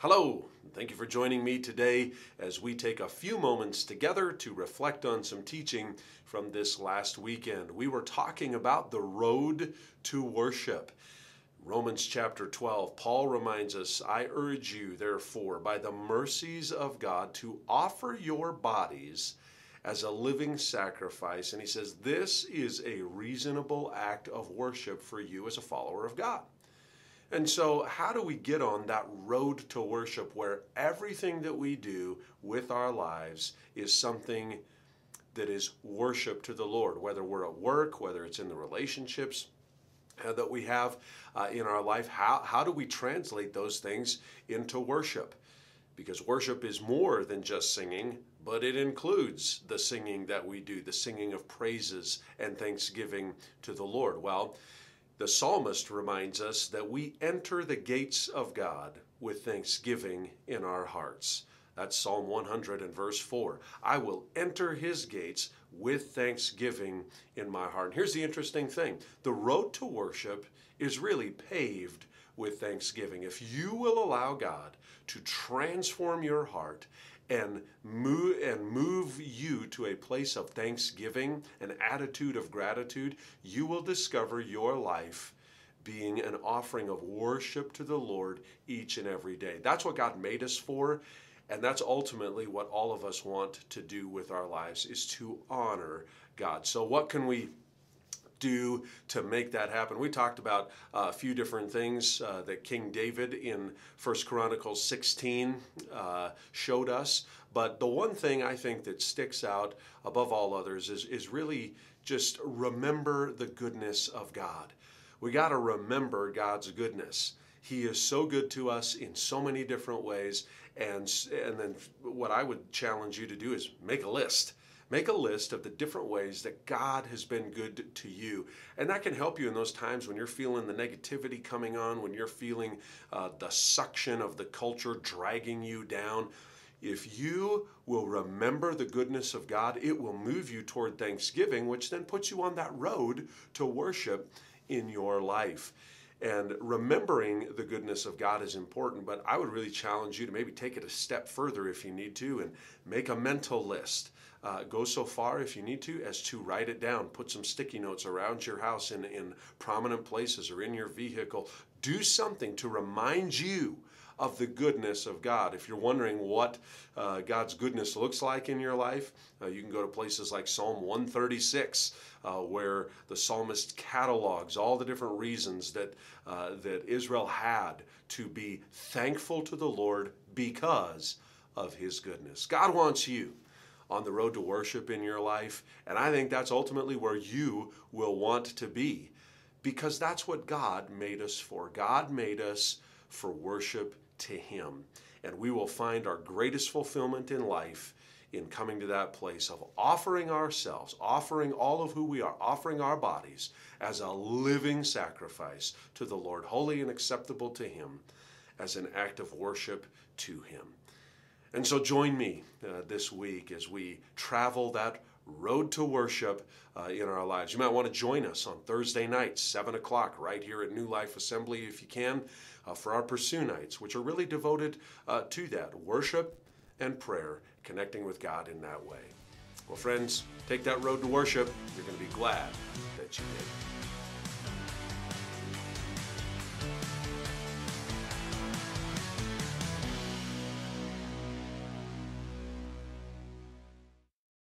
Hello, thank you for joining me today as we take a few moments together to reflect on some teaching from this last weekend. We were talking about the road to worship. Romans chapter 12, Paul reminds us, I urge you, therefore, by the mercies of God, to offer your bodies as a living sacrifice. And he says, this is a reasonable act of worship for you as a follower of God. And so how do we get on that road to worship where everything that we do with our lives is something that is worship to the Lord, whether we're at work, whether it's in the relationships that we have in our life? How do we translate those things into worship? Because worship is more than just singing, but it includes the singing that we do, the singing of praises and thanksgiving to the Lord. Well, the psalmist reminds us that we enter the gates of God with thanksgiving in our hearts. That's Psalm 100 and verse 4. I will enter his gates with thanksgiving in my heart. And here's the interesting thing. The road to worship is really paved with thanksgiving. If you will allow God to transform your heart and move you to a place of thanksgiving, an attitude of gratitude, you will discover your life being an offering of worship to the Lord each and every day. That's what God made us for, and that's ultimately what all of us want to do with our lives, is to honor God. So what can we do to make that happen? We talked about a few different things that King David in 1 Chronicles 16 showed us. But the one thing I think that sticks out above all others is really just remember the goodness of God. We got to remember God's goodness. He is so good to us in so many different ways. And then what I would challenge you to do is make a list. Make a list of the different ways that God has been good to you. And that can help you in those times when you're feeling the negativity coming on, when you're feeling the suction of the culture dragging you down. If you will remember the goodness of God, it will move you toward thanksgiving, which then puts you on that road to worship in your life. And remembering the goodness of God is important, but I would really challenge you to maybe take it a step further if you need to and make a mental list. Go so far if you need to as to write it down. Put some sticky notes around your house in prominent places or in your vehicle. Do something to remind you of the goodness of God. If you're wondering what God's goodness looks like in your life, you can go to places like Psalm 136, where the psalmist catalogs all the different reasons that Israel had to be thankful to the Lord because of his goodness. God wants you on the road to worship in your life, and I think that's ultimately where you will want to be, because that's what God made us for. God made us for worship to him, and we will find our greatest fulfillment in life in coming to that place of offering ourselves, offering all of who we are, offering our bodies as a living sacrifice to the Lord, holy and acceptable to him, as an act of worship to him. And so join me this week as we travel that road to worship in our lives. You might want to join us on Thursday nights, 7 o'clock, right here at New Life Assembly, if you can, for our Pursue Nights, which are really devoted to that, worship and prayer, connecting with God in that way. Well, friends, take that road to worship. You're going to be glad that you did.